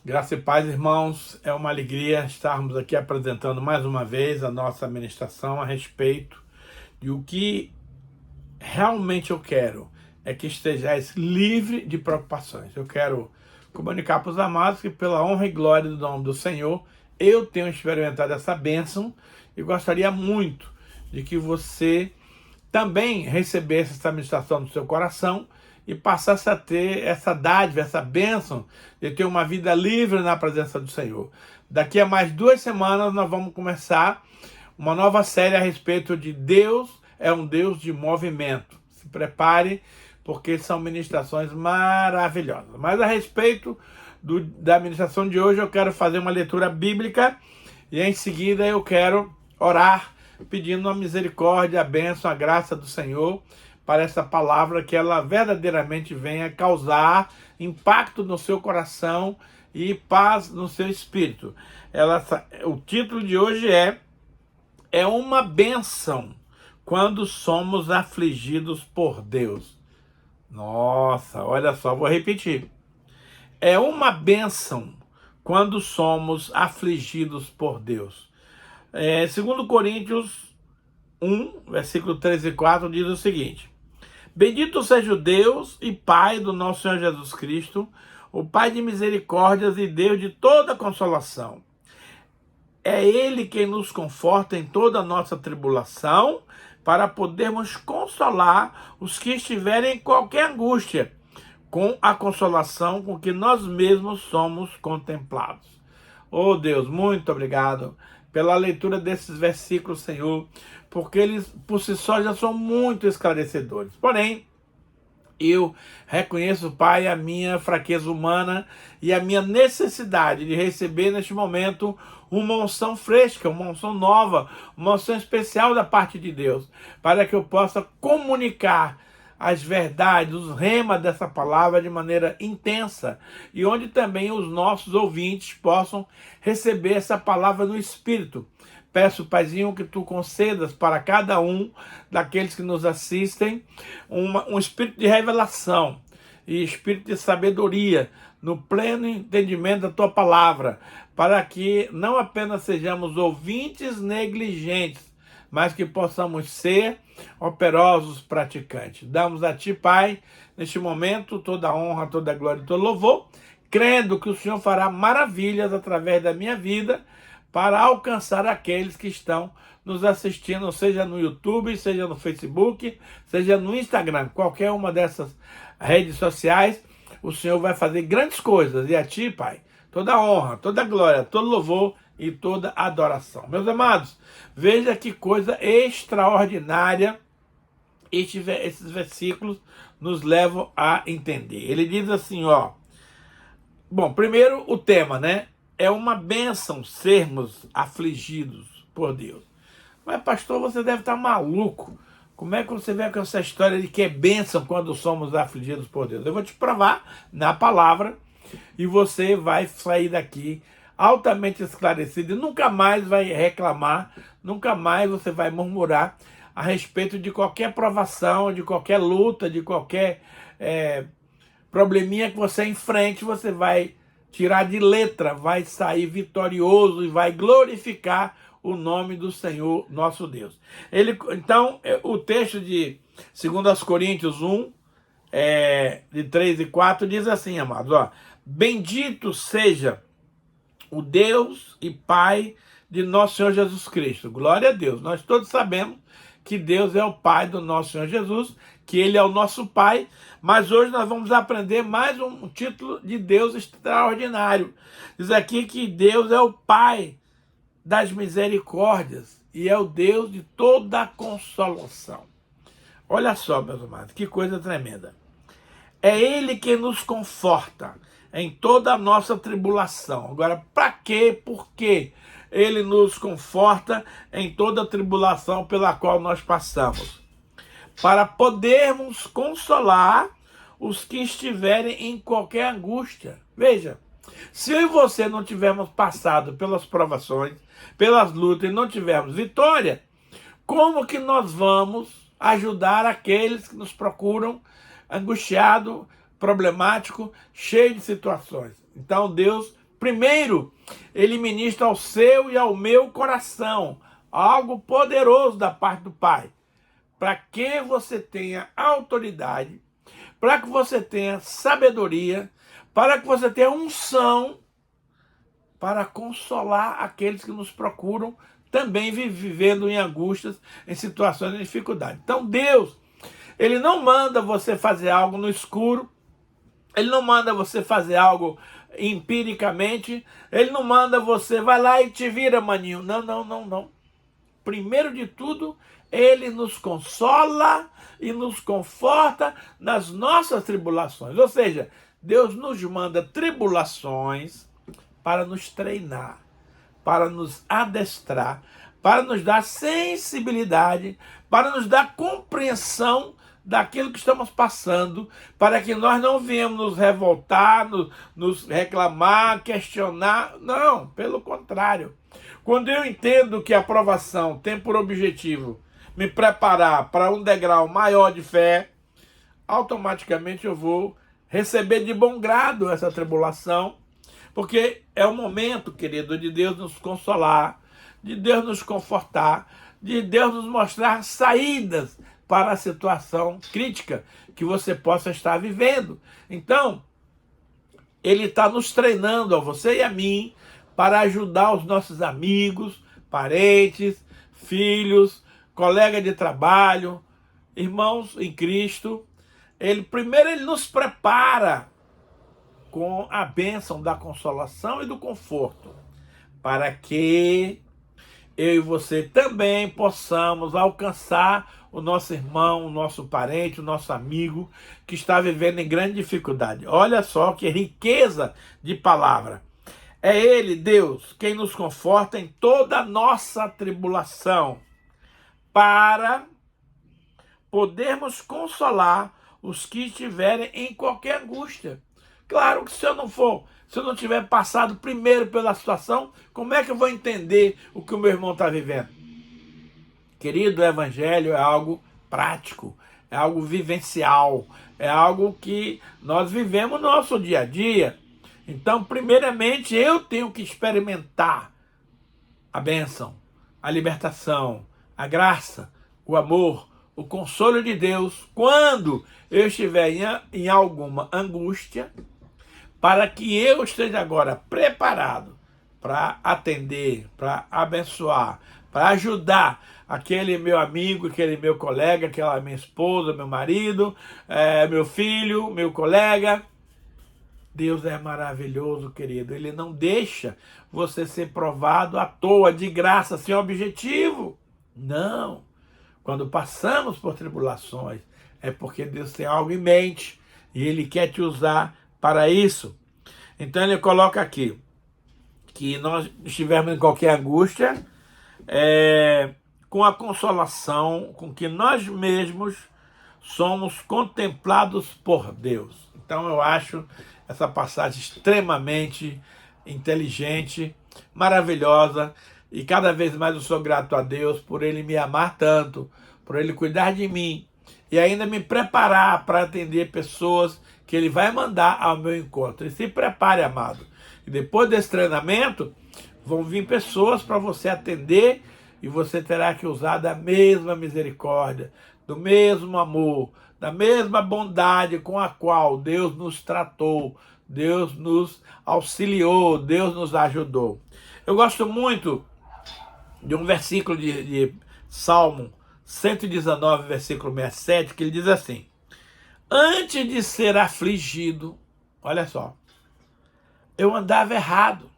Graça e paz, irmãos. É uma alegria estarmos aqui apresentando mais uma vez a nossa ministração a respeito de o que realmente eu quero é que estejais livre de preocupações. Eu quero comunicar para os amados que, pela honra e glória do nome do Senhor, eu tenho experimentado essa bênção e gostaria muito de que você também recebesse essa ministração no seu coração e passasse a ter essa dádiva, essa bênção de ter uma vida livre na presença do Senhor. Daqui a mais 2 semanas nós vamos começar uma nova série a respeito de Deus é um Deus de movimento. Se prepare, porque são ministrações maravilhosas. Mas a respeito da ministração de hoje, eu quero fazer uma leitura bíblica e em seguida eu quero orar pedindo a misericórdia, a bênção, a graça do Senhor para essa palavra, que ela verdadeiramente venha causar impacto no seu coração e paz no seu espírito. O título de hoje é uma bênção quando somos afligidos por Deus. Nossa, olha só, vou repetir. É uma bênção quando somos afligidos por Deus. 2 Coríntios 1, versículo 3 e 4, diz o seguinte: Bendito seja o Deus e Pai do nosso Senhor Jesus Cristo, o Pai de misericórdias e Deus de toda consolação. É Ele quem nos conforta em toda a nossa tribulação, para podermos consolar os que estiverem em qualquer angústia, com a consolação com que nós mesmos somos contemplados. Oh Deus, muito obrigado pela leitura desses versículos, Senhor, porque eles por si só já são muito esclarecedores. Porém, eu reconheço, Pai, a minha fraqueza humana e a minha necessidade de receber neste momento uma unção fresca, uma unção nova, uma unção especial da parte de Deus, para que eu possa comunicar as verdades, os remas dessa palavra de maneira intensa, e onde também os nossos ouvintes possam receber essa palavra no Espírito. Peço, Paizinho, que Tu concedas para cada um daqueles que nos assistem um espírito de revelação e espírito de sabedoria no pleno entendimento da Tua palavra, para que não apenas sejamos ouvintes negligentes, mas que possamos ser operosos praticantes. Damos a Ti, Pai, neste momento, toda a honra, toda a glória e todo louvor, crendo que o Senhor fará maravilhas através da minha vida, para alcançar aqueles que estão nos assistindo, seja no YouTube, seja no Facebook, seja no Instagram, qualquer uma dessas redes sociais, o Senhor vai fazer grandes coisas. E a Ti, Pai, toda a honra, toda a glória, todo louvor e toda a adoração. Meus amados, veja que coisa extraordinária esses versículos nos levam a entender. Ele diz assim, ó. Bom, primeiro o tema, né? É uma bênção sermos afligidos por Deus. Mas, pastor, você deve estar maluco. Como é que você vê com essa história de que é bênção quando somos afligidos por Deus? Eu vou te provar na palavra e você vai sair daqui altamente esclarecido e nunca mais vai reclamar, nunca mais você vai murmurar a respeito de qualquer provação, de qualquer luta, de qualquer probleminha que você enfrente. Você vai tirar de letra, vai sair vitorioso e vai glorificar o nome do Senhor nosso Deus. Então, o texto de 2 Coríntios 1, de 3 e 4, diz assim, amados, ó: Bendito seja o Deus e Pai de nosso Senhor Jesus Cristo. Glória a Deus. Nós todos sabemos que Deus é o Pai do nosso Senhor Jesus, que Ele é o nosso Pai, mas hoje nós vamos aprender mais um título de Deus extraordinário. Diz aqui que Deus é o Pai das misericórdias e é o Deus de toda a consolação. Olha só, meus amados, que coisa tremenda. É Ele que nos conforta em toda a nossa tribulação. Agora, para quê? Por quê? Ele nos conforta em toda a tribulação pela qual nós passamos, para podermos consolar os que estiverem em qualquer angústia. Veja, se eu e você não tivermos passado pelas provações, pelas lutas e não tivermos vitória, como que nós vamos ajudar aqueles que nos procuram angustiado, problemático, cheio de situações? Então Deus Primeiro, ele ministra ao seu e ao meu coração algo poderoso da parte do Pai, para que você tenha autoridade, para que você tenha sabedoria, para que você tenha unção, para consolar aqueles que nos procuram, também vivendo em angústias, em situações de dificuldade. Então Deus, Ele não manda você fazer algo no escuro, Ele não manda você fazer algo empiricamente, Ele não manda você, vai lá e te vira, maninho. Não, não, não, não. Primeiro de tudo, Ele nos consola e nos conforta nas nossas tribulações. Ou seja, Deus nos manda tribulações para nos treinar, para nos adestrar, para nos dar sensibilidade, para nos dar compreensão daquilo que estamos passando, para que nós não venhamos nos revoltar, nos reclamar, questionar. Não, pelo contrário. Quando eu entendo que a provação tem por objetivo me preparar para um degrau maior de fé, automaticamente eu vou receber de bom grado essa tribulação, porque é o momento, querido, de Deus nos consolar, de Deus nos confortar, de Deus nos mostrar saídas para a situação crítica que você possa estar vivendo. Então, Ele está nos treinando, a você e a mim, para ajudar os nossos amigos, parentes, filhos, colegas de trabalho, irmãos em Cristo. Primeiro ele nos prepara com a bênção da consolação e do conforto, para que eu e você também possamos alcançar o nosso irmão, o nosso parente, o nosso amigo que está vivendo em grande dificuldade. Olha só que riqueza de palavra. É Ele, Deus, quem nos conforta em toda a nossa tribulação, para podermos consolar os que estiverem em qualquer angústia. Claro que se eu não tiver passado primeiro pela situação, como é que eu vou entender o que o meu irmão está vivendo? Querido, o evangelho é algo prático, é algo vivencial, é algo que nós vivemos no nosso dia a dia. Então, primeiramente, eu tenho que experimentar a bênção, a libertação, a graça, o amor, o consolo de Deus, quando eu estiver em alguma angústia, para que eu esteja agora preparado para atender, para abençoar, para ajudar aquele meu amigo, aquele meu colega, aquela minha esposa, meu marido, meu filho, meu colega. Deus é maravilhoso, querido. Ele não deixa você ser provado à toa, de graça, sem objetivo. Não. Quando passamos por tribulações, é porque Deus tem algo em mente e Ele quer te usar para isso. Então ele coloca aqui que nós estivermos em qualquer angústia, com a consolação com que nós mesmos somos contemplados por Deus. Então eu acho essa passagem extremamente inteligente, maravilhosa, e cada vez mais eu sou grato a Deus por Ele me amar tanto, por Ele cuidar de mim e ainda me preparar para atender pessoas que Ele vai mandar ao meu encontro. E se prepare, amado. E depois desse treinamento, vão vir pessoas para você atender e você terá que usar da mesma misericórdia, do mesmo amor, da mesma bondade com a qual Deus nos tratou, Deus nos auxiliou, Deus nos ajudou. Eu gosto muito de um versículo de Salmo 119, versículo 67, que ele diz assim: antes de ser afligido, olha só, eu andava errado,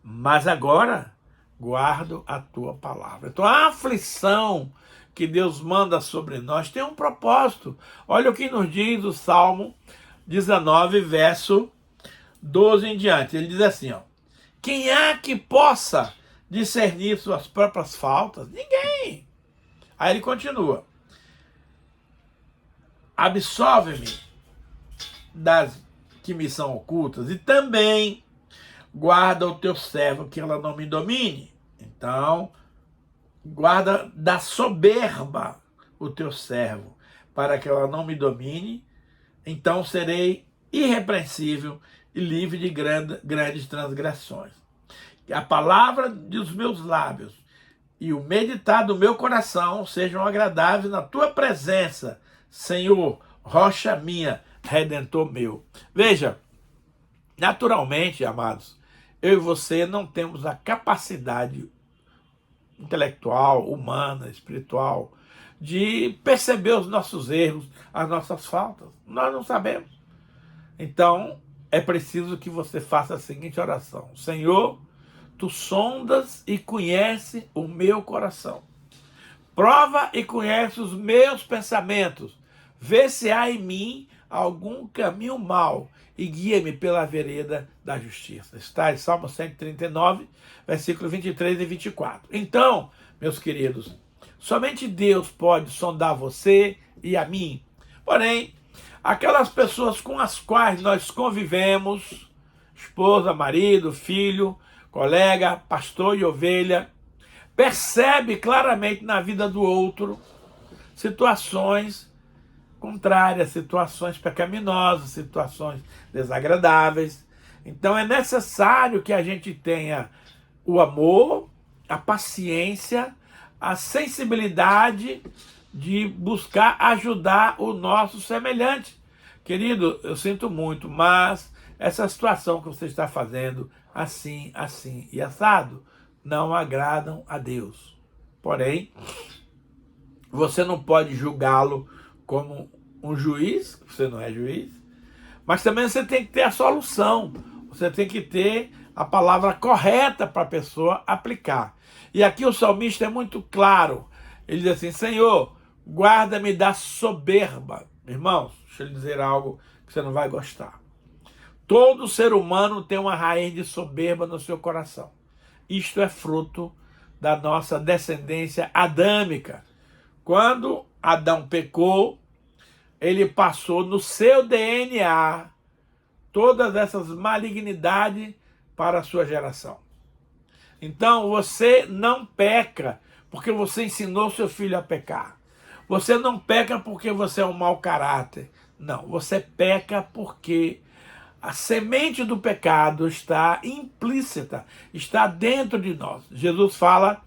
mas agora guardo a tua palavra. Então a aflição que Deus manda sobre nós tem um propósito. Olha o que nos diz o Salmo 19, verso 12 em diante. Ele diz assim, ó: quem há que possa discernir suas próprias faltas? Ninguém. Aí ele continua: absolve-me das que me são ocultas e também guarda o teu servo que ela não me domine. Então, guarda da soberba o teu servo, para que ela não me domine. Então serei irrepreensível e livre de grandes transgressões. Que a palavra dos meus lábios e o meditar do meu coração sejam agradáveis na tua presença, Senhor, rocha minha, redentor meu. Veja, naturalmente, amados, eu e você não temos a capacidade intelectual, humana, espiritual, de perceber os nossos erros, as nossas faltas. Nós não sabemos. Então, é preciso que você faça a seguinte oração: Senhor, tu sondas e conheces o meu coração. Prova e conhece os meus pensamentos. Vê se há em mim algum caminho mau e guia-me pela vereda da justiça. Está em Salmo 139, versículos 23 e 24. Então, meus queridos, somente Deus pode sondar você e a mim. Porém, aquelas pessoas com as quais nós convivemos, esposa, marido, filho, colega, pastor e ovelha, percebe claramente na vida do outro situações contrárias, situações pecaminosas, situações desagradáveis. Então é necessário que a gente tenha o amor, a paciência, a sensibilidade de buscar ajudar o nosso semelhante. Querido, eu sinto muito, mas essa situação que você está fazendo assim, assim e assado não agradam a Deus. Porém, você não pode julgá-lo como um juiz, você não é juiz, mas também você tem que ter a solução, você tem que ter a palavra correta para a pessoa aplicar. E aqui o salmista é muito claro, ele diz assim: Senhor, guarda-me da soberba. Irmãos, deixa eu lhe dizer algo que você não vai gostar. Todo ser humano tem uma raiz de soberba no seu coração. Isto é fruto da nossa descendência adâmica. Quando Adão pecou, ele passou no seu DNA todas essas malignidades para a sua geração. Então você não peca porque você ensinou seu filho a pecar. Você não peca porque você é um mau caráter. Não, você peca porque a semente do pecado está implícita, está dentro de nós. Jesus fala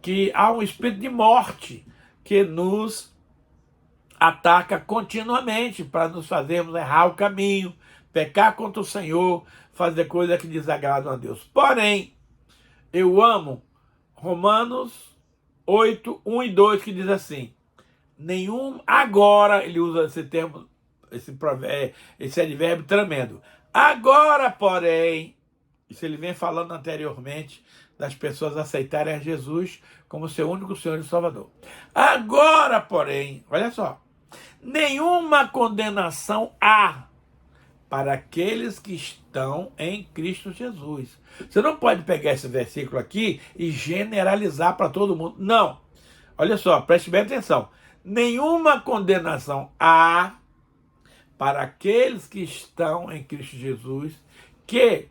que há um espírito de morte que nos ataca continuamente para nos fazermos errar o caminho, pecar contra o Senhor, fazer coisas que desagradam a Deus. Porém, eu amo Romanos 8, 1 e 2, que diz assim: nenhum, agora, ele usa esse termo, esse advérbio tremendo. Agora, porém, isso ele vem falando anteriormente das pessoas aceitarem a Jesus como seu único Senhor e Salvador. Agora, porém, olha só, nenhuma condenação há para aqueles que estão em Cristo Jesus. Você não pode pegar esse versículo aqui e generalizar para todo mundo. Não. Olha só, preste bem atenção. Nenhuma condenação há para aqueles que estão em Cristo Jesus, que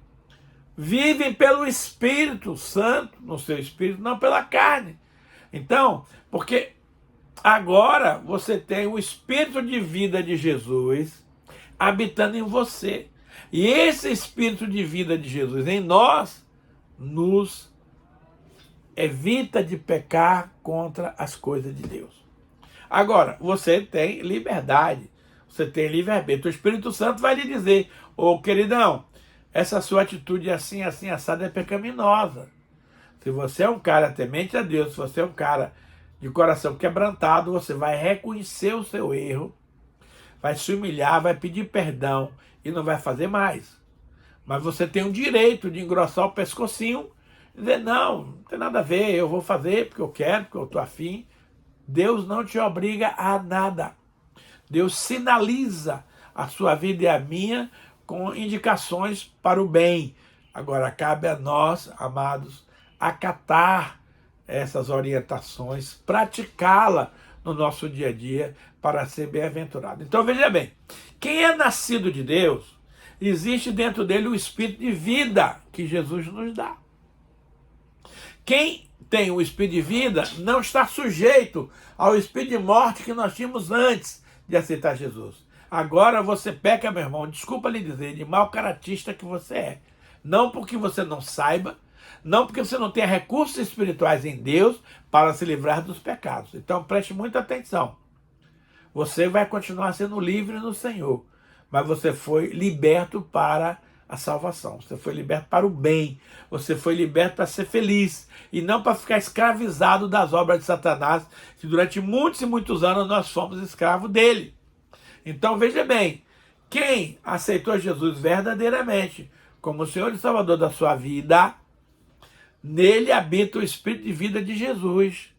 vivem pelo Espírito Santo, no seu Espírito, não pela carne. Então, porque agora você tem o Espírito de vida de Jesus habitando em você. E esse Espírito de vida de Jesus em nós nos evita de pecar contra as coisas de Deus. Agora, você tem liberdade, você tem livre-arbítrio. O Espírito Santo vai lhe dizer: ô queridão, essa sua atitude assim, assim, assada é pecaminosa. Se você é um cara temente a Deus, se você é um cara de coração quebrantado, você vai reconhecer o seu erro, vai se humilhar, vai pedir perdão e não vai fazer mais. Mas você tem o direito de engrossar o pescocinho e dizer: não tem nada a ver, eu vou fazer porque eu quero, porque eu estou afim. Deus não te obriga a nada. Deus sinaliza a sua vida e a minha com indicações para o bem. Agora, cabe a nós, amados, acatar essas orientações, praticá-la no nosso dia a dia para ser bem-aventurado. Então, veja bem, quem é nascido de Deus, existe dentro dele o espírito de vida que Jesus nos dá. Quem tem o espírito de vida não está sujeito ao espírito de morte que nós tínhamos antes de aceitar Jesus. Agora você peca, meu irmão, desculpa lhe dizer, de mau caratista que você é. Não porque você não saiba, não porque você não tenha recursos espirituais em Deus para se livrar dos pecados. Então preste muita atenção. Você vai continuar sendo livre no Senhor, mas você foi liberto para a salvação. Você foi liberto para o bem. Você foi liberto para ser feliz e não para ficar escravizado das obras de Satanás, que durante muitos e muitos anos nós fomos escravos dele. Então veja bem, quem aceitou Jesus verdadeiramente como o Senhor e Salvador da sua vida, nele habita o Espírito de vida de Jesus.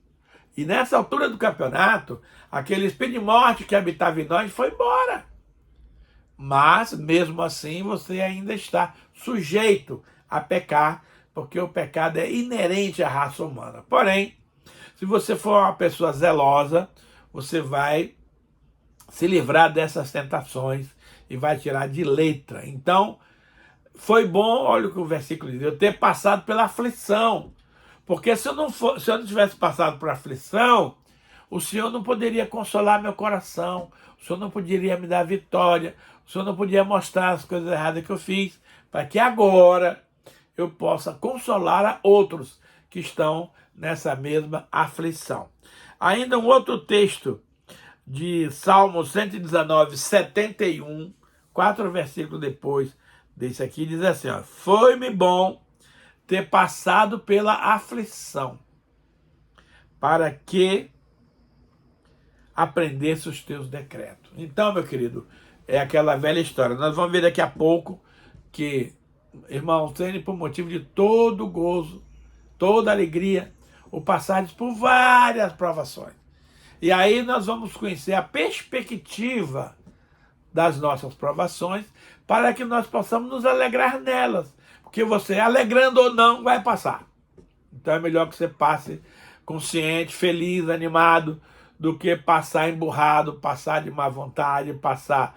E nessa altura do campeonato, aquele espírito de morte que habitava em nós foi embora. Mas, mesmo assim, você ainda está sujeito a pecar, porque o pecado é inerente à raça humana. Porém, se você for uma pessoa zelosa, você vai se livrar dessas tentações e vai tirar de letra. Então, foi bom, olha o que o versículo diz, eu ter passado pela aflição. Porque se eu não tivesse passado por aflição, o Senhor não poderia consolar meu coração, o Senhor não poderia me dar vitória, o Senhor não podia mostrar as coisas erradas que eu fiz, para que agora eu possa consolar a outros que estão nessa mesma aflição. Ainda um outro texto de Salmo 119, 71, 4 versículos depois desse aqui, diz assim, ó, foi-me bom ter passado pela aflição, para que aprendesse os teus decretos. Então, meu querido, é aquela velha história. Nós vamos ver daqui a pouco que, irmãos, sendo por motivo de todo gozo, toda alegria, o passares por várias provações. E aí nós vamos conhecer a perspectiva das nossas provações para que nós possamos nos alegrar nelas. Porque você, alegrando ou não, vai passar. Então é melhor que você passe consciente, feliz, animado, do que passar emburrado, passar de má vontade, passar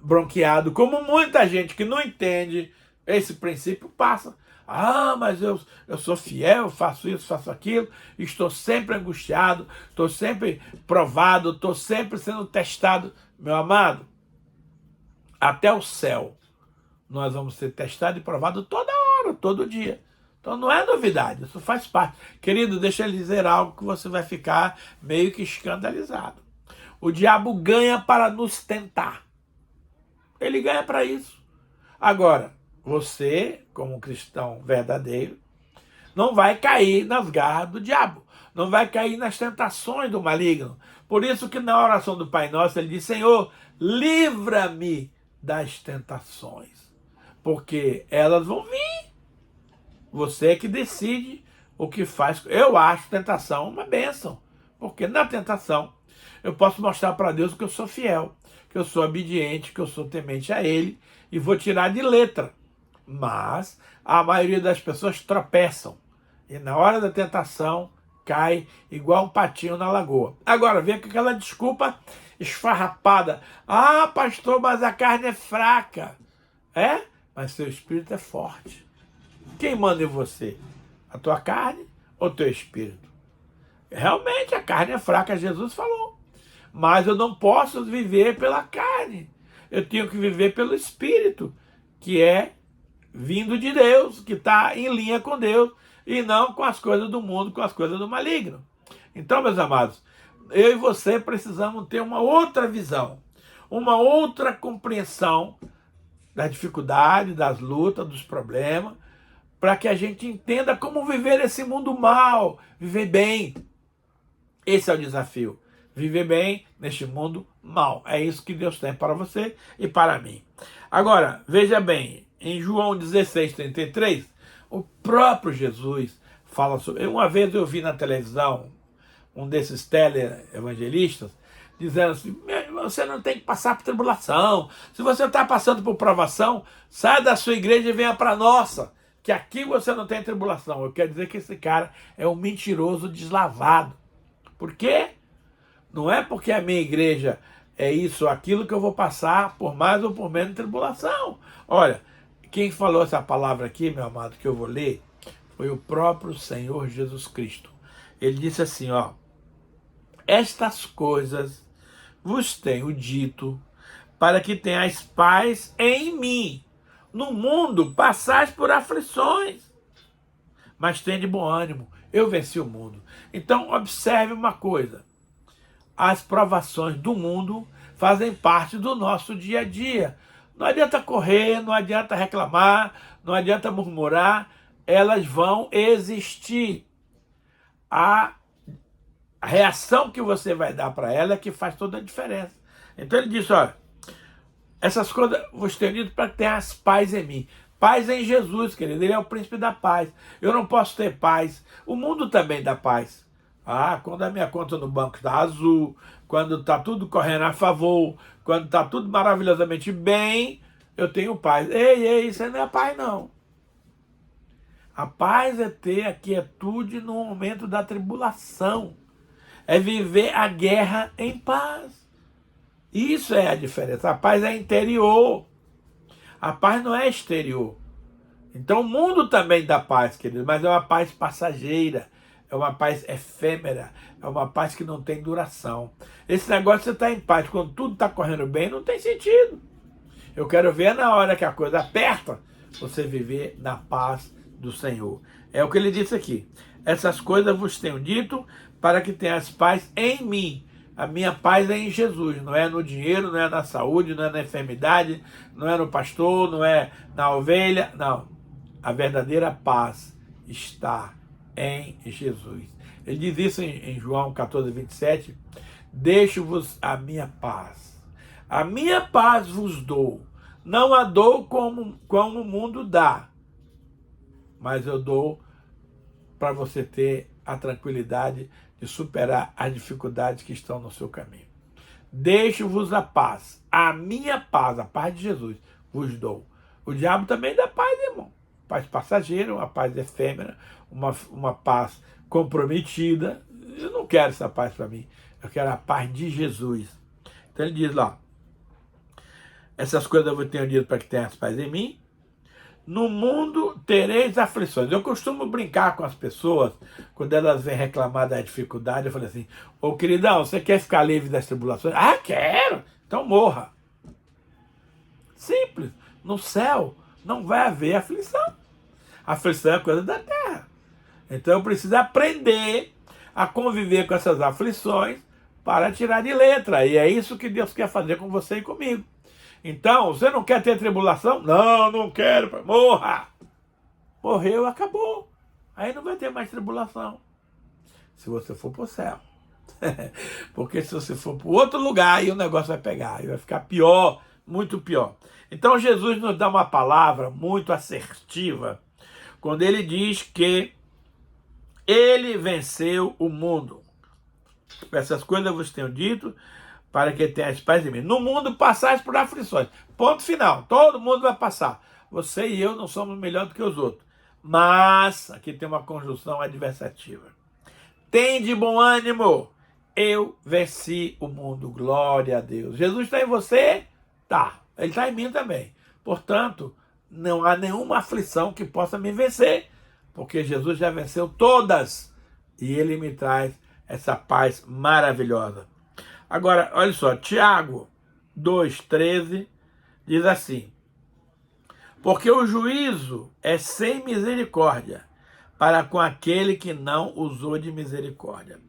bronqueado, como muita gente que não entende esse princípio passa. Ah, mas eu sou fiel, faço isso, faço aquilo, estou sempre angustiado, estou sempre provado, estou sempre sendo testado. Meu amado, até o céu nós vamos ser testados e provados toda hora, todo dia. Então não é novidade, isso faz parte. Querido, deixa eu lhe dizer algo que você vai ficar meio que escandalizado. O diabo ganha para nos tentar. Ele ganha para isso. Agora, você, como um cristão verdadeiro, não vai cair nas garras do diabo. Não vai cair nas tentações do maligno. Por isso que na oração do Pai Nosso ele diz, Senhor, livra-me das tentações. Porque elas vão vir. Você é que decide o que faz. Eu acho tentação uma bênção. Porque na tentação eu posso mostrar para Deus que eu sou fiel, que eu sou obediente, que eu sou temente a Ele e vou tirar de letra. Mas a maioria das pessoas tropeçam e na hora da tentação cai igual um patinho na lagoa. Agora vem com aquela desculpa esfarrapada. Ah, pastor, mas a carne é fraca. É? Mas seu espírito é forte. Quem manda em você? A tua carne ou teu espírito? Realmente a carne é fraca, Jesus falou. Mas eu não posso viver pela carne. Eu tenho que viver pelo espírito, que é vindo de Deus, que está em linha com Deus, e não com as coisas do mundo, com as coisas do maligno. Então, meus amados, eu e você precisamos ter uma outra visão, uma outra compreensão das dificuldades, das lutas, dos problemas, para que a gente entenda como viver esse mundo mal, viver bem. Esse é o desafio. Viver bem neste mundo mal. É isso que Deus tem para você e para mim. Agora, veja bem, em João 16:33, o próprio Jesus fala sobre... Uma vez eu vi na televisão um desses tele-evangelistas dizendo assim, você não tem que passar por tribulação. Se você está passando por provação, sai da sua igreja e venha para a nossa, que aqui você não tem tribulação. Eu quero dizer que esse cara é um mentiroso deslavado. Por quê? Não é porque a minha igreja é isso ou aquilo que eu vou passar por mais ou por menos tribulação. Olha, quem falou essa palavra aqui, meu amado, que eu vou ler, foi o próprio Senhor Jesus Cristo. Ele disse assim, ó, estas coisas vos tenho dito para que tenhais paz em mim. No mundo passais por aflições, mas tende bom ânimo, eu venci o mundo. Então observe uma coisa, as provações do mundo fazem parte do nosso dia a dia. Não adianta correr, não adianta reclamar, não adianta murmurar, elas vão existir. A reação que você vai dar para ela é que faz toda a diferença. Então ele disse, olha, essas coisas vos tenho dito para que tenhas paz em mim. Paz em Jesus, querido, ele é o príncipe da paz. Eu não posso ter paz, o mundo também dá paz. Quando a minha conta no banco está azul, quando está tudo correndo a favor, quando está tudo maravilhosamente bem, eu tenho paz. Ei, isso não é paz, não. A paz é ter a quietude no momento da tribulação. É viver a guerra em paz. Isso é a diferença. A paz é interior. A paz não é exterior. Então o mundo também dá paz, querido, mas é uma paz passageira. É uma paz efêmera, é uma paz que não tem duração. Esse negócio de você estar em paz quando tudo está correndo bem não tem sentido. Eu quero ver na hora que a coisa aperta, você viver na paz do Senhor. É o que ele disse aqui. Essas coisas vos tenho dito para que tenhas paz em mim. A minha paz é em Jesus, não é no dinheiro, não é na saúde, não é na enfermidade, não é no pastor, não é na ovelha, não. A verdadeira paz está em Jesus. Ele diz isso em João 14, 27, deixo-vos a minha paz vos dou, não a dou como o mundo dá, mas eu dou para você ter a tranquilidade de superar as dificuldades que estão no seu caminho. Deixo-vos a minha paz, a paz de Jesus, vos dou. O diabo também dá paz, irmão. Paz passageira, uma paz efêmera, uma paz comprometida. Eu não quero essa paz para mim. Eu quero a paz de Jesus. Então ele diz lá, essas coisas eu tenho dito para que tenhas paz em mim. No mundo tereis aflições. Eu costumo brincar com as pessoas, quando elas vêm reclamar da dificuldade, eu falo assim, ô queridão, você quer ficar livre das tribulações? Quero! Então morra. Simples. No céu não vai haver aflição. Aflição é coisa da terra. Então eu preciso aprender a conviver com essas aflições para tirar de letra. E é isso que Deus quer fazer com você e comigo. Então, você não quer ter tribulação? Não quero. Morra! Morreu, acabou. Aí não vai ter mais tribulação. Se você for para o céu. Porque se você for para outro lugar, aí o negócio vai pegar. Aí vai ficar pior, muito pior. Então Jesus nos dá uma palavra muito assertiva, quando ele diz que ele venceu o mundo. Essas coisas eu vos tenho dito, para que tenhas paz em mim. No mundo passais por aflições. Ponto final. Todo mundo vai passar. Você e eu não somos melhor do que os outros. Mas, aqui tem uma conjunção adversativa. Tende bom ânimo. Eu venci o mundo. Glória a Deus. Jesus está em você? Tá. Ele está em mim também. Portanto, não há nenhuma aflição que possa me vencer. Porque Jesus já venceu todas. E ele me traz essa paz maravilhosa. Agora, olha só, Tiago 2,13 diz assim, porque o juízo é sem misericórdia para com aquele que não usou de misericórdia.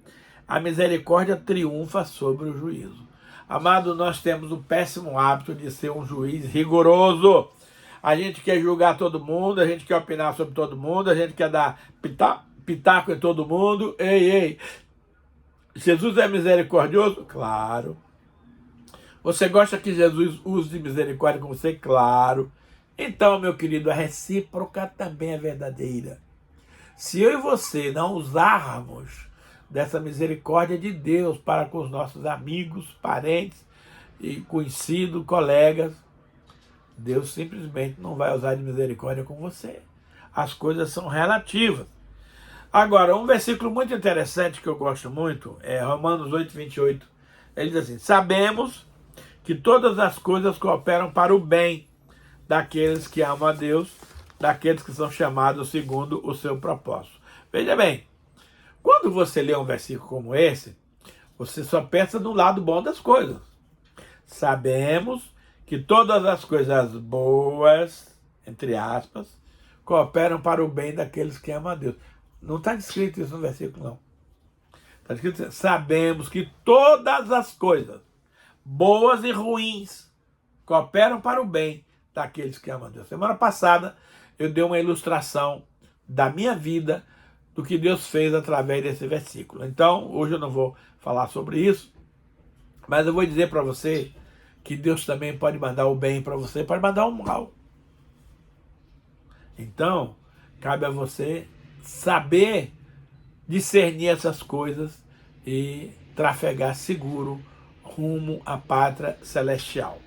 A misericórdia triunfa sobre o juízo. Amado, nós temos o péssimo hábito de ser um juiz rigoroso. A gente quer julgar todo mundo, a gente quer opinar sobre todo mundo, a gente quer dar pitaco em todo mundo. Ei, Jesus é misericordioso? Claro. Você gosta que Jesus use de misericórdia com você? Claro. Então, meu querido, a recíproca também é verdadeira. Se eu e você não usarmos dessa misericórdia de Deus para com os nossos amigos, parentes, e conhecidos, colegas, Deus simplesmente não vai usar de misericórdia com você. As coisas são relativas. Agora, um versículo muito interessante que eu gosto muito é Romanos 8, 28. Ele diz assim, sabemos que todas as coisas cooperam para o bem daqueles que amam a Deus, daqueles que são chamados segundo o seu propósito. Veja bem, quando você lê um versículo como esse, você só pensa no lado bom das coisas. Sabemos que todas as coisas boas, entre aspas, cooperam para o bem daqueles que amam a Deus. Não está descrito isso no versículo, não. Está escrito assim, sabemos que todas as coisas, boas e ruins, cooperam para o bem daqueles que amam a Deus. Semana passada eu dei uma ilustração da minha vida, do que Deus fez através desse versículo. Então, hoje eu não vou falar sobre isso, mas eu vou dizer para você que Deus também pode mandar o bem para você, pode mandar o mal. Então, cabe a você saber discernir essas coisas e trafegar seguro rumo à pátria celestial.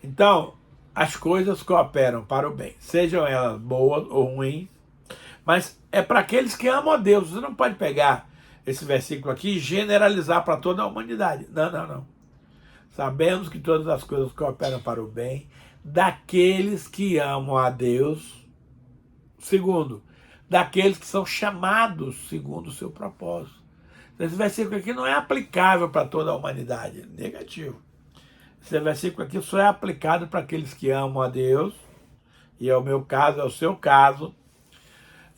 Então, as coisas cooperam para o bem, sejam elas boas ou ruins, mas é para aqueles que amam a Deus. Você não pode pegar esse versículo aqui e generalizar para toda a humanidade. Não, não, não. Sabemos que todas as coisas cooperam para o bem daqueles que amam a Deus. Segundo, daqueles que são chamados segundo o seu propósito. Esse versículo aqui não é aplicável para toda a humanidade. Negativo. Esse versículo aqui só é aplicado para aqueles que amam a Deus, e é o meu caso, é o seu caso,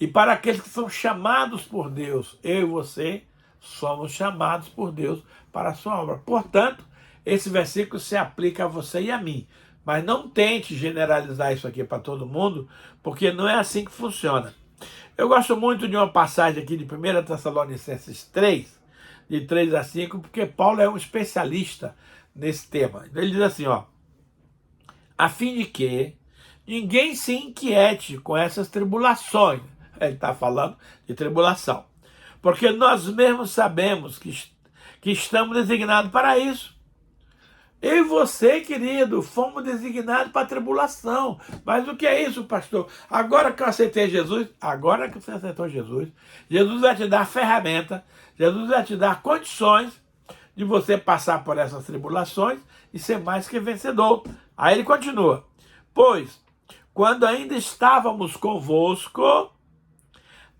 e para aqueles que são chamados por Deus. Eu e você somos chamados por Deus para a sua obra. Portanto, esse versículo se aplica a você e a mim. Mas não tente generalizar isso aqui para todo mundo, porque não é assim que funciona. Eu gosto muito de uma passagem aqui de 1 Tessalonicenses 3, de 3 a 5, porque Paulo é um especialista nesse tema. Ele diz assim, ó, a fim de que ninguém se inquiete com essas tribulações. Ele está falando de tribulação. Porque nós mesmos sabemos que estamos designados para isso. Eu e você, querido, fomos designados para a tribulação. Mas o que é isso, pastor? Agora que eu aceitei Jesus, agora que você aceitou Jesus, Jesus vai te dar ferramenta, Jesus vai te dar condições de você passar por essas tribulações e ser mais que vencedor. Aí ele continua. Pois, quando ainda estávamos convosco,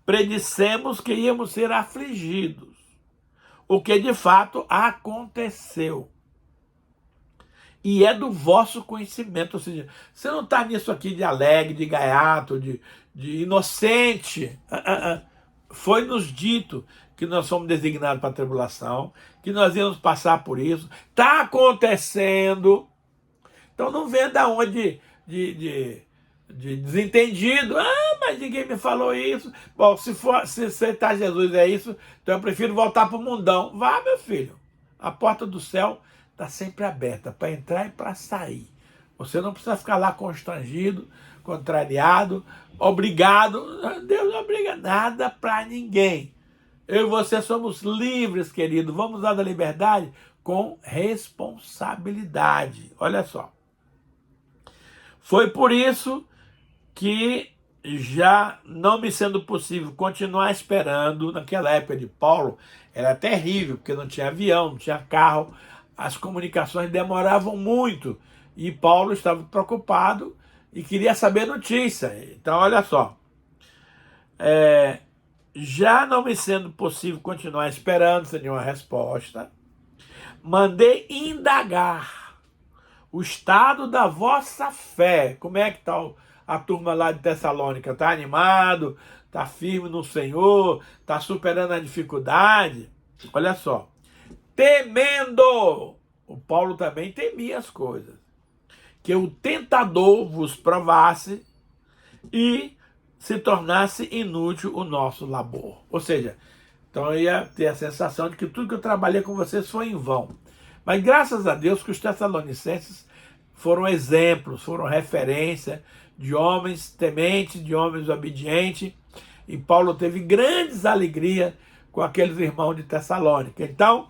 predissemos que íamos ser afligidos, o que de fato aconteceu. E é do vosso conhecimento, ou seja, você não está nisso aqui de alegre, de gaiato, de inocente. Foi nos dito que nós somos designados para a tribulação, que nós íamos passar por isso. Está acontecendo. Então não venha da onde de desentendido. Ah, mas ninguém me falou isso. Bom, se aceitar Jesus é isso, então eu prefiro voltar para o mundão. Vá, meu filho. A porta do céu está sempre aberta para entrar e para sair. Você não precisa ficar lá constrangido, contrariado, obrigado. Deus não obriga nada para ninguém. Eu e você somos livres, querido. Vamos usar da liberdade com responsabilidade. Olha só. Foi por isso que, já não me sendo possível continuar esperando, naquela época de Paulo, era terrível, porque não tinha avião, não tinha carro, as comunicações demoravam muito, e Paulo estava preocupado e queria saber notícia. Então, olha só, já não me sendo possível continuar esperando sem nenhuma resposta, mandei indagar o estado da vossa fé. Como é que está a turma lá de Tessalônica? Está animado? Está firme no Senhor? Está superando a dificuldade? Olha só. Temendo, o Paulo também temia as coisas, que o tentador vos provasse e se tornasse inútil o nosso labor. Ou seja, então eu ia ter a sensação de que tudo que eu trabalhei com vocês foi em vão. Mas graças a Deus que os tessalonicenses foram exemplos, foram referência de homens tementes, de homens obedientes, e Paulo teve grandes alegrias com aqueles irmãos de Tessalônica. Então,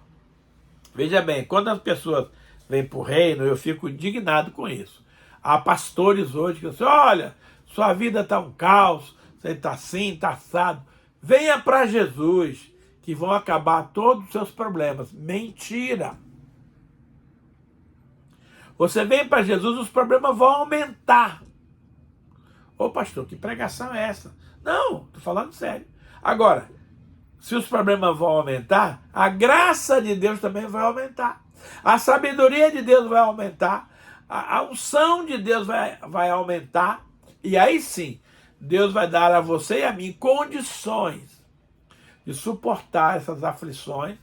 veja bem, quando as pessoas vêm para o reino, eu fico indignado com isso. Há pastores hoje que dizem, olha, sua vida está um caos, você está assim, está assado. Venha para Jesus, que vão acabar todos os seus problemas. Mentira! Você vem para Jesus, os problemas vão aumentar. Ô pastor, que pregação é essa? Não, estou falando sério. Agora, se os problemas vão aumentar, a graça de Deus também vai aumentar. A sabedoria de Deus vai aumentar. a unção de Deus vai aumentar, e aí sim, Deus vai dar a você e a mim condições de suportar essas aflições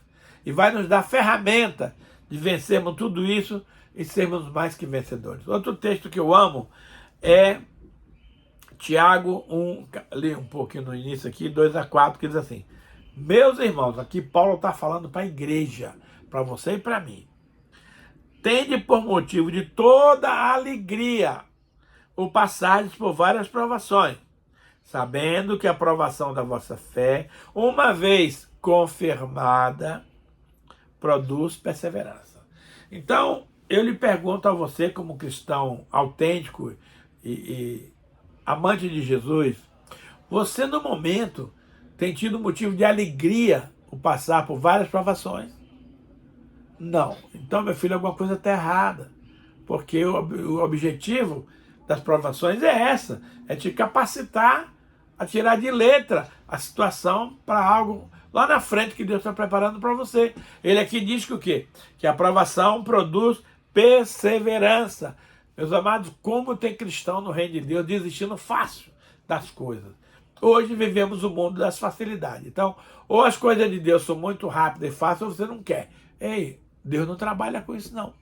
e vai nos dar ferramenta de vencermos tudo isso e sermos mais que vencedores. Outro texto que eu amo é Tiago 1, li um pouquinho no início aqui, 2-4, que diz assim: meus irmãos, aqui Paulo está falando para a igreja, para você e para mim, tende por motivo de toda a alegria o passardes por várias provações, sabendo que a provação da vossa fé, uma vez confirmada, produz perseverança. Então, eu lhe pergunto a você, como cristão autêntico e amante de Jesus, você no momento tem tido motivo de alegria o passar por várias provações? Não. Então, meu filho, alguma coisa está errada. Porque o objetivo das provações é essa, é te capacitar a tirar de letra a situação para algo lá na frente que Deus está preparando para você. Ele aqui diz que o quê? Que a provação produz perseverança. Meus amados, como tem cristão no reino de Deus desistindo fácil das coisas. Hoje vivemos o mundo das facilidades. Então, ou as coisas de Deus são muito rápidas e fáceis, ou você não quer. Ei, Deus não trabalha com isso, não.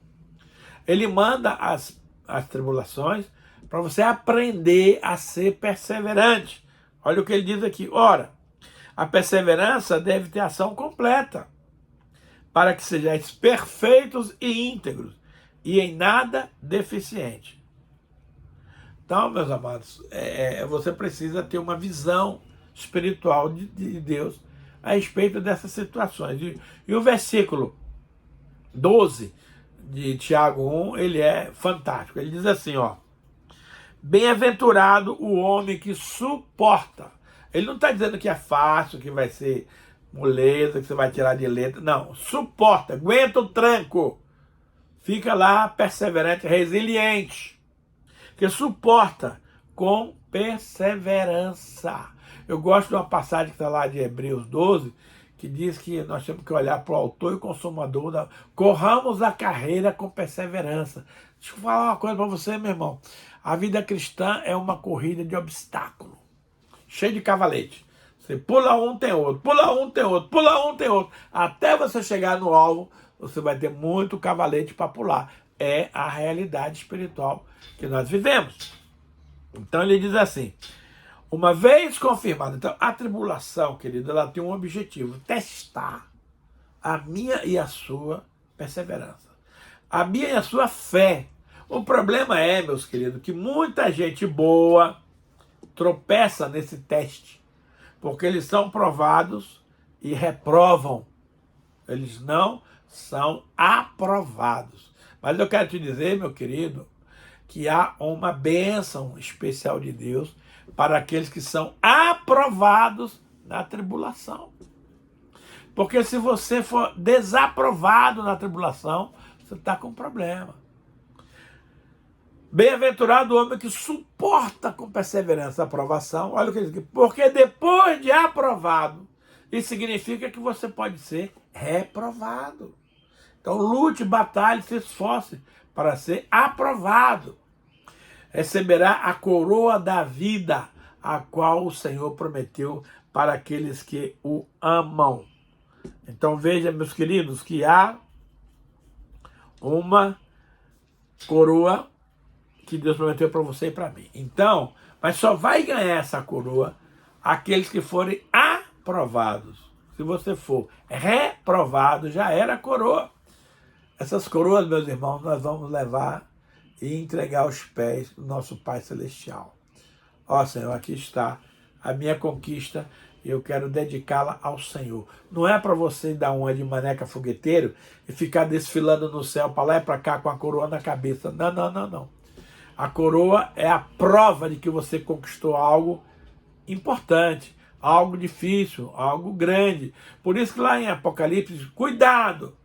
Ele manda as tribulações para você aprender a ser perseverante. Olha o que ele diz aqui. Ora, a perseverança deve ter ação completa, para que sejais perfeitos e íntegros, e em nada deficiente. Então, meus amados, você precisa ter uma visão espiritual de Deus a respeito dessas situações. E o versículo 12 de Tiago 1, ele é fantástico. Ele diz assim, ó: bem-aventurado o homem que suporta. Ele não está dizendo que é fácil, que vai ser moleza, que você vai tirar de letra. Não, suporta, aguenta o tranco. Fica lá perseverante, resiliente. Que suporta com perseverança. Eu gosto de uma passagem que está lá de Hebreus 12, que diz que nós temos que olhar para o autor e consumador corramos a carreira com perseverança. Deixa eu falar uma coisa para você, meu irmão. A vida cristã é uma corrida de obstáculo, cheio de cavalete. Você pula um, tem outro, pula um, tem outro, pula um, tem outro. Até você chegar no alvo, você vai ter muito cavalete para pular. É a realidade espiritual que nós vivemos. Então ele diz assim: uma vez confirmado, então a tribulação, querido, ela tem um objetivo: testar a minha e a sua perseverança, a minha e a sua fé. O problema é, meus queridos, que muita gente boa tropeça nesse teste, porque eles são provados e reprovam. Eles não são aprovados. Mas eu quero te dizer, meu querido, que há uma bênção especial de Deus para aqueles que são aprovados na tribulação. Porque se você for desaprovado na tribulação, você está com problema. Bem-aventurado o homem que suporta com perseverança a aprovação. Olha o que ele diz aqui. Porque depois de aprovado, isso significa que você pode ser reprovado. Então lute, batalhe, se esforce para ser aprovado. Receberá a coroa da vida, a qual o Senhor prometeu para aqueles que o amam. Então veja, meus queridos, que há uma coroa que Deus prometeu para você e para mim. Então, mas só vai ganhar essa coroa aqueles que forem aprovados. Se você for reprovado, já era a coroa. Essas coroas, meus irmãos, nós vamos levar e entregar aos pés do nosso Pai Celestial. Ó Senhor, aqui está a minha conquista e eu quero dedicá-la ao Senhor. Não é para você dar uma de maneca fogueteiro e ficar desfilando no céu para lá e para cá com a coroa na cabeça. Não, não, não, não. A coroa é a prova de que você conquistou algo importante, algo difícil, algo grande. Por isso que lá em Apocalipse, cuidado,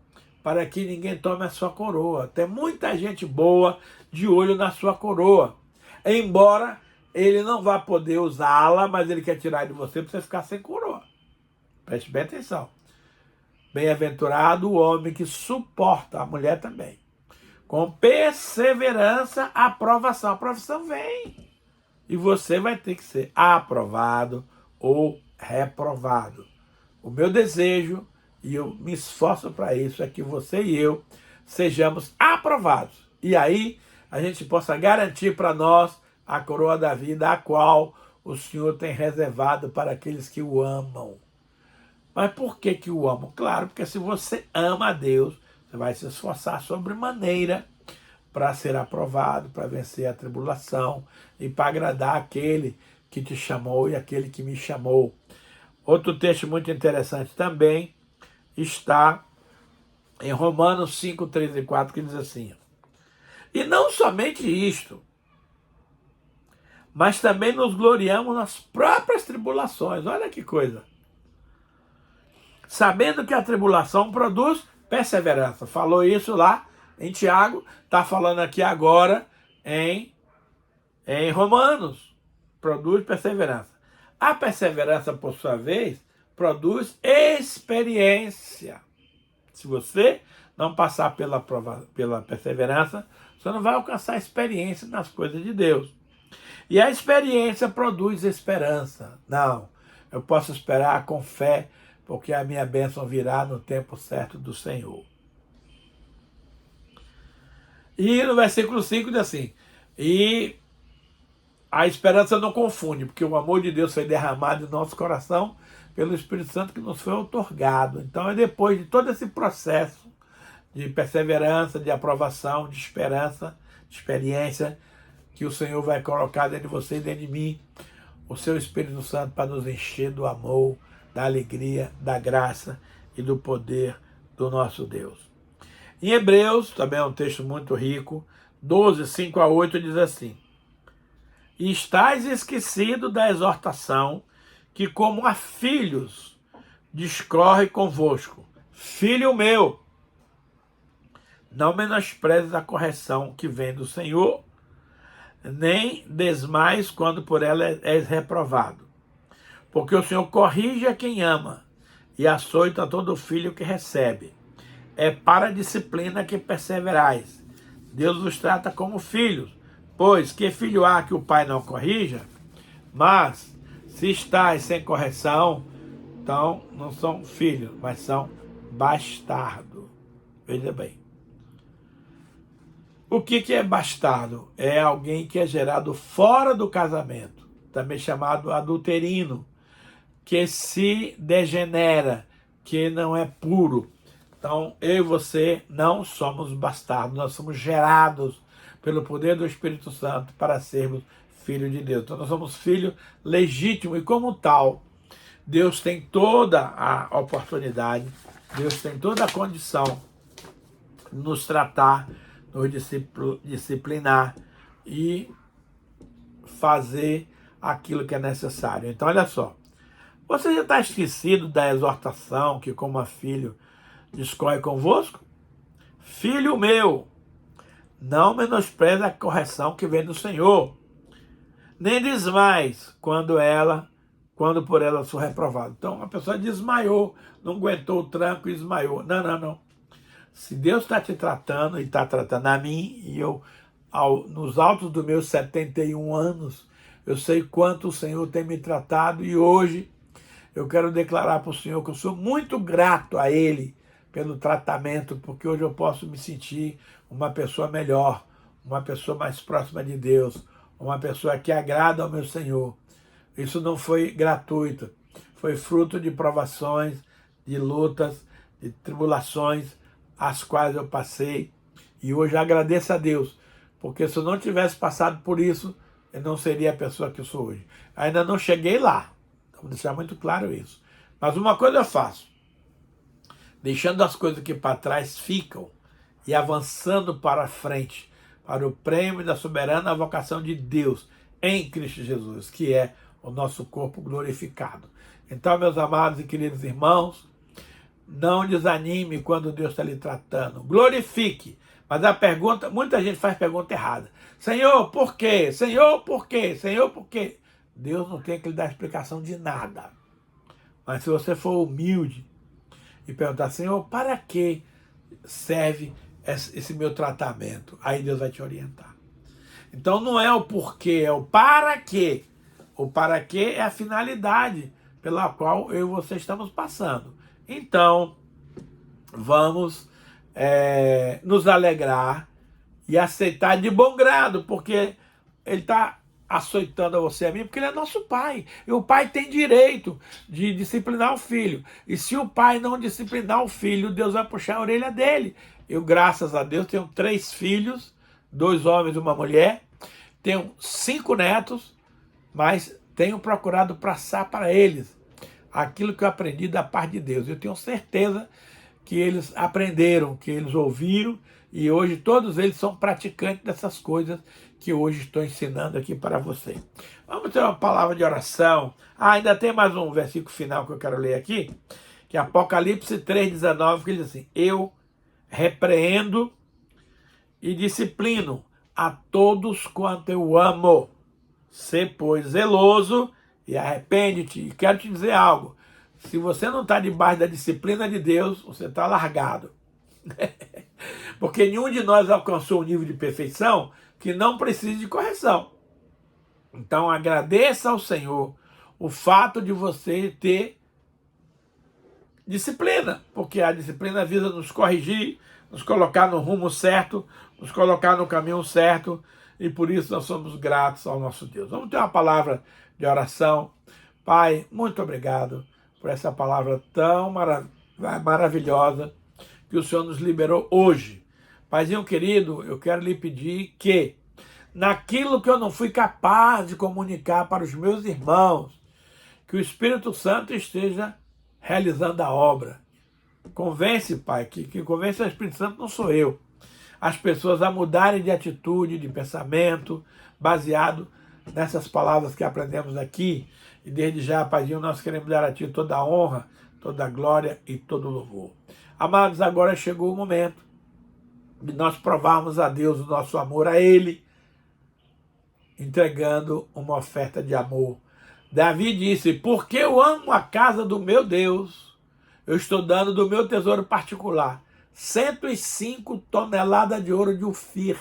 para que ninguém tome a sua coroa. Tem muita gente boa de olho na sua coroa. Embora ele não vá poder usá-la, mas ele quer tirar de você para você ficar sem coroa. Preste bem atenção. Bem-aventurado o homem que suporta, a mulher também, Com perseverança, a aprovação. A aprovação vem. E você vai ter que ser aprovado ou reprovado. O meu desejo, e eu me esforço para isso, é que você e eu sejamos aprovados. E aí a gente possa garantir para nós a coroa da vida, a qual o Senhor tem reservado para aqueles que o amam. Mas por que o amam? Claro, porque se você ama a Deus, você vai se esforçar sobremaneira para ser aprovado, para vencer a tribulação e para agradar aquele que te chamou e aquele que me chamou. Outro texto muito interessante também está em Romanos 5, 3 e 4, que diz assim: e não somente isto, mas também nos gloriamos nas próprias tribulações. Olha que coisa. Sabendo que a tribulação produz perseverança. Falou isso lá em Tiago, está falando aqui agora em Romanos. Produz perseverança. A perseverança, por sua vez, produz experiência. Se você não passar pela perseverança, você não vai alcançar experiência nas coisas de Deus. E a experiência produz esperança. Não, eu posso esperar com fé, porque a minha bênção virá no tempo certo do Senhor. E no versículo 5 diz assim: e a esperança não confunde, porque o amor de Deus foi derramado em nosso coração pelo Espírito Santo que nos foi outorgado. Então é depois de todo esse processo de perseverança, de aprovação, de esperança, de experiência, que o Senhor vai colocar dentro de você e dentro de mim o seu Espírito Santo para nos encher do amor, da alegria, da graça e do poder do nosso Deus. Em Hebreus, também é um texto muito rico, 12, 5 a 8, diz assim: e estáis esquecido da exortação que, como a filhos, discorre convosco. Filho meu, não menosprezes a correção que vem do Senhor, nem desmais quando por ela és reprovado. Porque o Senhor corrige a quem ama e açoita todo filho que recebe. É para a disciplina que perseverais. Deus vos trata como filhos, pois que filho há que o pai não corrija? Mas se estáis sem correção, então não são filhos, mas são bastardos. Veja bem. O que é bastardo? É alguém que é gerado fora do casamento, também chamado adulterino, que se degenera, que não é puro. Então, eu e você não somos bastardos, nós somos gerados pelo poder do Espírito Santo para sermos filhos de Deus. Então, nós somos filhos legítimos e, como tal, Deus tem toda a oportunidade, Deus tem toda a condição de nos tratar, nos disciplinar e fazer aquilo que é necessário. Então, olha só, você já está esquecido da exortação que, como a filho, discorre convosco? Filho meu, não menospreze a correção que vem do Senhor, nem desmais quando por ela sou reprovado. Então, a pessoa desmaiou, não aguentou o tranco e desmaiou. Não. Se Deus está te tratando e está tratando a mim, e eu, nos altos dos meus 71 anos, eu sei quanto o Senhor tem me tratado, e hoje eu quero declarar para o Senhor que eu sou muito grato a Ele pelo tratamento, porque hoje eu posso me sentir uma pessoa melhor, uma pessoa mais próxima de Deus, uma pessoa que agrada ao meu Senhor. Isso não foi gratuito, foi fruto de provações, de lutas, de tribulações, as quais eu passei, e hoje agradeço a Deus, porque se eu não tivesse passado por isso, eu não seria a pessoa que eu sou hoje. Ainda não cheguei lá, vou deixar muito claro isso. Mas uma coisa eu faço, deixando as coisas que para trás ficam e avançando para frente, para o prêmio da soberana vocação de Deus em Cristo Jesus, que é o nosso corpo glorificado. Então, meus amados e queridos irmãos, não desanime quando Deus está lhe tratando. Glorifique. Mas a pergunta, muita gente faz pergunta errada. Senhor, por quê? Senhor, por quê? Senhor, por quê? Deus não tem que lhe dar explicação de nada. Mas se você for humilde e perguntar, Senhor, para que serve esse meu tratamento? Aí Deus vai te orientar. Então não é o porquê, é o para quê. O para quê é a finalidade pela qual eu e você estamos passando. Então, vamos nos alegrar e aceitar de bom grado, porque ele está açoitando a você e a mim, porque ele é nosso pai. E o pai tem direito de disciplinar o filho. E se o pai não disciplinar o filho, Deus vai puxar a orelha dele. Eu, graças a Deus, tenho 3 filhos, 2 homens e uma mulher. Tenho 5 netos, mas tenho procurado passar para eles aquilo que eu aprendi da parte de Deus. Eu tenho certeza que eles aprenderam, que eles ouviram, e hoje todos eles são praticantes dessas coisas que hoje estou ensinando aqui para você. Vamos ter uma palavra de oração. Ainda tem mais um versículo final que eu quero ler aqui, que é Apocalipse 3,19, que diz assim: eu repreendo e disciplino a todos quanto eu amo. Sê, pois, zeloso e arrepende-te. E quero te dizer algo. Se você não está debaixo da disciplina de Deus, você está largado. Porque nenhum de nós alcançou um nível de perfeição que não precise de correção. Então agradeça ao Senhor o fato de você ter disciplina, porque a disciplina visa nos corrigir, nos colocar no rumo certo, nos colocar no caminho certo, e por isso nós somos gratos ao nosso Deus. Vamos ter uma palavra de oração. Pai, muito obrigado por essa palavra tão maravilhosa que o Senhor nos liberou hoje. Paizinho querido, eu quero lhe pedir que, naquilo que eu não fui capaz de comunicar para os meus irmãos, que o Espírito Santo esteja realizando a obra. Convence, Pai, que convence o Espírito Santo não sou eu. As pessoas a mudarem de atitude, de pensamento, baseado nessas palavras que aprendemos aqui. E desde já, Paizinho, nós queremos dar a Ti toda a honra, toda a glória e todo o louvor. Amados, agora chegou o momento de nós provarmos a Deus o nosso amor a Ele, entregando uma oferta de amor. Davi disse: porque eu amo a casa do meu Deus, eu estou dando do meu tesouro particular 105 toneladas de ouro de Ofir.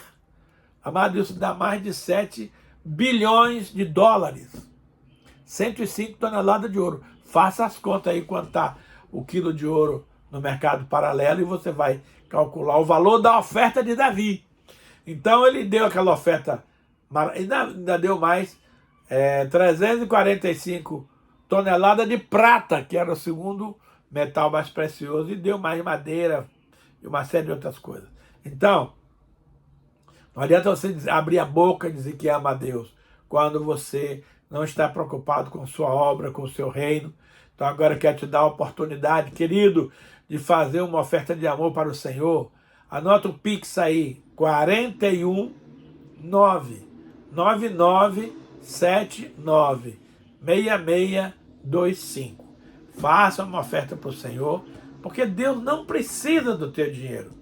Amado, isso dá mais de 7 bilhões de dólares. 105 toneladas de ouro. Faça as contas aí quanto está o quilo de ouro no mercado paralelo e você vai calcular o valor da oferta de Davi. Então ele deu aquela oferta, ainda deu mais 345 toneladas de prata, que era o segundo metal mais precioso, e deu mais madeira e uma série de outras coisas. Então, não adianta você abrir a boca e dizer que ama a Deus, quando você não está preocupado com sua obra, com o seu reino. Então agora eu quero te dar a oportunidade, querido, de fazer uma oferta de amor para o Senhor. Anota o Pix aí, 41 99979 6625. Faça uma oferta para o Senhor, porque Deus não precisa do teu dinheiro.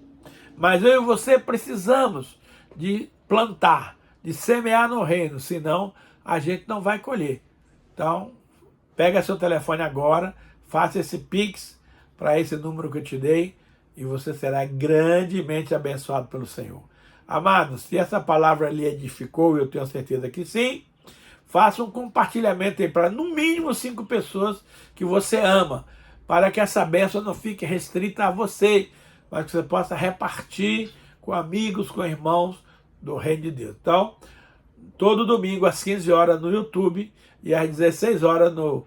Mas eu e você precisamos de plantar, de semear no reino, senão a gente não vai colher. Então, pega seu telefone agora, faça esse Pix para esse número que eu te dei e você será grandemente abençoado pelo Senhor. Amados, se essa palavra lhe edificou, eu tenho certeza que sim, faça um compartilhamento aí para no mínimo 5 pessoas que você ama, para que essa bênção não fique restrita a você, mas que você possa repartir com amigos, com irmãos do Reino de Deus. Então, todo domingo às 15 horas no YouTube e às 16 horas no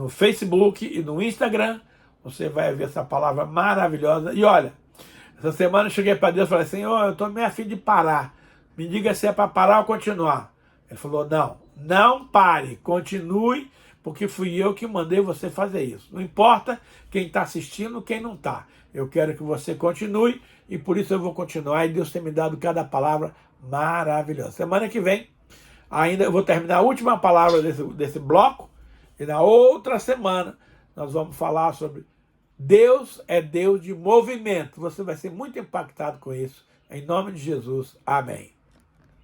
Facebook e no Instagram, você vai ver essa palavra maravilhosa. E olha, essa semana eu cheguei para Deus e falei: Senhor, eu estou meio a fim de parar. Me diga se é para parar ou continuar. Ele falou: não pare, continue, porque fui eu que mandei você fazer isso. Não importa quem está assistindo, quem não está. Eu quero que você continue e por isso eu vou continuar. E Deus tem me dado cada palavra maravilhosa. Semana que vem, ainda eu vou terminar a última palavra desse bloco. E na outra semana, nós vamos falar sobre Deus é Deus de movimento. Você vai ser muito impactado com isso. Em nome de Jesus. Amém.